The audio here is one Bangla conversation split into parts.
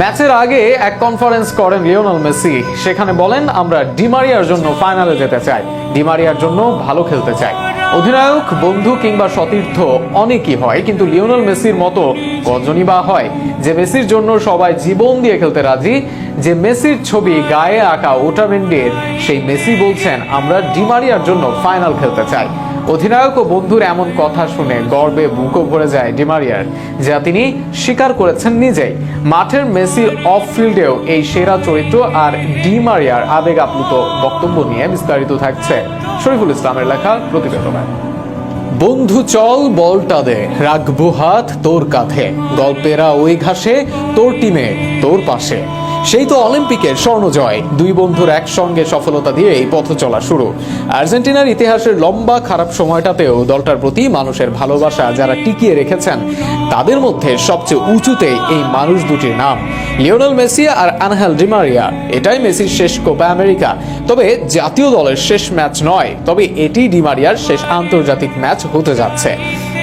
ম্যাচের আগে এক কনফারেন্স করেন লিওনেল মেসি। সেখানে বলেন, আমরা ডিমারিয়ার জন্য ফাইনালে যেতে চাই, ডিমারিয়ার জন্য ভালো খেলতে চাই। অধিনায়ক, বন্ধু কিংবা সতীর্থ অনেকই হয়, কিন্তু লিওনেল মেসির মতো কজনই বা হয় যে মেসির জন্য সবাই জীবন দিয়ে খেলতে রাজি? যে মেসির ছবি গায়ে আঁকা ওটামেন্ডির সেই মেসি বলছেন, আমরা ডিমারিয়ার জন্য ফাইনাল খেলতে চাই। অধিনায়ক ও বন্ধুর এমন কথা শুনে গর্বে বুকও ভরে যায় ডিমারিয়ার, যা তিনি স্বীকার করেছেন নিজেই। মাঠের মেসির অফ ফিল্ডেও এই সেরা চরিত্র আর ডিমারিয়ার আবেগ আপ্লুত বক্তব্য নিয়ে বিস্তারিত থাকছে শরীফুল ইসলামের লেখা প্রতিবেদনে। বন্ধু চল বলটা দে, রাখবো হাত তোর কাঁধে, গল্পেরা ওই ঘাসে, তোর টিমে তোর পাশে। সেই তো অলিম্পিকের স্বর্ণজয়, দুই বন্ধুর একসঙ্গে সফলতা দিয়ে এই পথ চলা শুরু। আর্জেন্টিনার ইতিহাসের লম্বা খারাপ সময়টাতেও দলটার প্রতি মানুষের ভালোবাসা যারা টিকিয়ে রেখেছেন, তাদের মধ্যে সবচেয়ে উঁচুতে এই মানুষ দুটির নাম, লিওনেল মেসি আর আনহেল ডিমারিয়া। এটাই মেসির শেষ কোপা আমেরিকা, তবে জাতীয় দলের শেষ ম্যাচ নয়, তবে এটি ডিমারিয়ার শেষ আন্তর্জাতিক ম্যাচ হতে যাচ্ছে।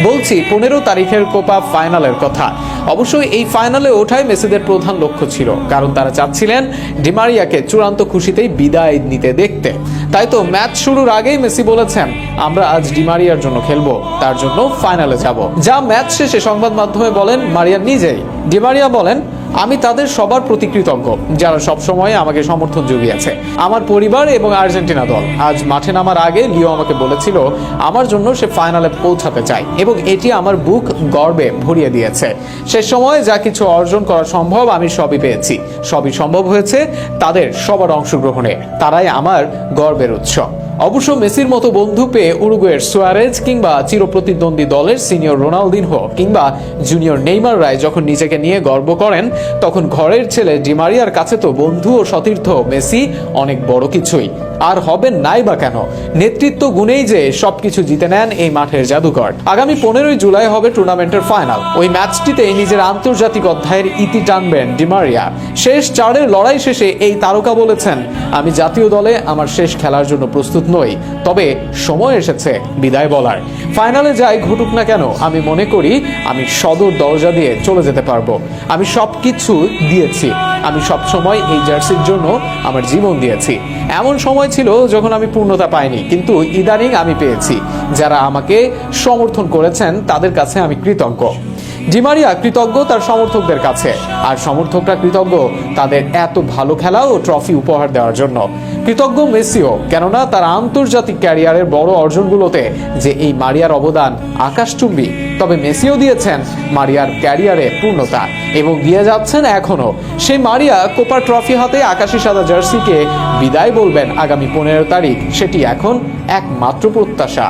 বলছি 15 তারিখের কোপা ফাইনালের কথা। অবশ্যই এই ফাইনালে ওঠাই মেসিদের প্রধান লক্ষ্য ছিল, কারণ তারা চাচ্ছিলেন ডিমারিয়াকে চূড়ান্ত খুশিতেই বিদায় নিতে দেখতে। তাই তো ম্যাচ শুরুর আগেই মেসি বলেছেন, আমরা আজ ডিমারিয়ার জন্য খেলবো, তার জন্য ফাইনালে যাব। যা ম্যাচ শেষে সংবাদ মাধ্যমে বলেন মারিয়া নিজেই। ডিমারিয়া বলেন, আমি তাদের সবার প্রতি কৃতজ্ঞ যারা সবসময় আমাকে সমর্থন জুগিয়েছে, আমার পরিবার এবং আর্জেন্টিনা দল। আজ মাঠে নামার আগে লিও আমাকে বলেছিল আমার জন্য সে ফাইনালে পৌঁছাতে চায়, এবং এটি আমার বুক গর্বে ভরিয়ে দিয়েছে। শেষ সময়ে যা কিছু অর্জন করা সম্ভব আমি সবই পেয়েছি, সবই সম্ভব হয়েছে তাদের সবার অংশগ্রহণে। তারাই আমার গর্বের উৎস। অবশ্য মেসির মতো বন্ধু পেয়ে উরুগুয়ের সুয়ারেজ কিংবা চিরপ্রতিদ্বন্দ্বী দলের সিনিয়র রোনালদিনহো কিংবা জুনিয়র নেইমাররাই যখন নিজেকে নিয়ে গর্ব করেন, তখন ঘরের ছেলে ডিমারিয়ার কাছে তো বন্ধু ও সতীর্থ মেসি অনেক বড় কিছুই। আর হবেন নাই বা কেন? নেতৃত্ব গুণেই যে সবকিছু জিতে নেন এই মাঠের জাদুকর। আগামী 15 জুলাই হবে টুর্নামেন্টের ফাইনাল। ওই ম্যাচটিতে নিজের আন্তর্জাতিক অধ্যায়ের ইতি টানবেন ডিমারিয়া। শেষ 4-এর লড়াই শেষে এই তারকা বলেছেন, আমি জাতীয় দলে আমার শেষ খেলার জন্য প্রস্তুত নই, তবে সময় এসেছে বিদায় বলার। ফাইনালে যাই ঘটুক না কেন, আমি মনে করি আমি সদর দরজা দিয়ে চলে যেতে পারবো। আমি সবকিছু দিয়েছি, আমি সবসময় এই জার্সির জন্য আমার জীবন দিয়েছি। এমন সময় ছিল যখন আমি পূর্ণতা পাইনি, কিন্তু ইদানিং আমি পেয়েছি। যারা আমাকে সমর্থন করেছেন তাদের কাছে আমি কৃতজ্ঞ। ডিমারিয়া কৃতজ্ঞ তার সমর্থকদের কাছে, আর সমর্থকরা কৃতজ্ঞ তাদের এত ভালো খেলা ও ট্রফি উপহার দেওয়ার জন্য। কৃতজ্ঞ মেসিও, কেননা তার আন্তর্জাতিক ক্যারিয়ারের বড় অর্জনগুলোতে যে এই মারিয়ার অবদান আকাশচুম্বী। তবে মেসিও দিয়েছেন মারিয়ার ক্যারিয়ারে পূর্ণতা, এবং দিয়ে যাচ্ছেন এখনো। সেই মারিয়া কোপা ট্রফি হাতে আকাশি সাদা জার্সিকে বিদায় বলবেন আগামী 15 তারিখ, সেটি এখন একমাত্র প্রত্যাশা।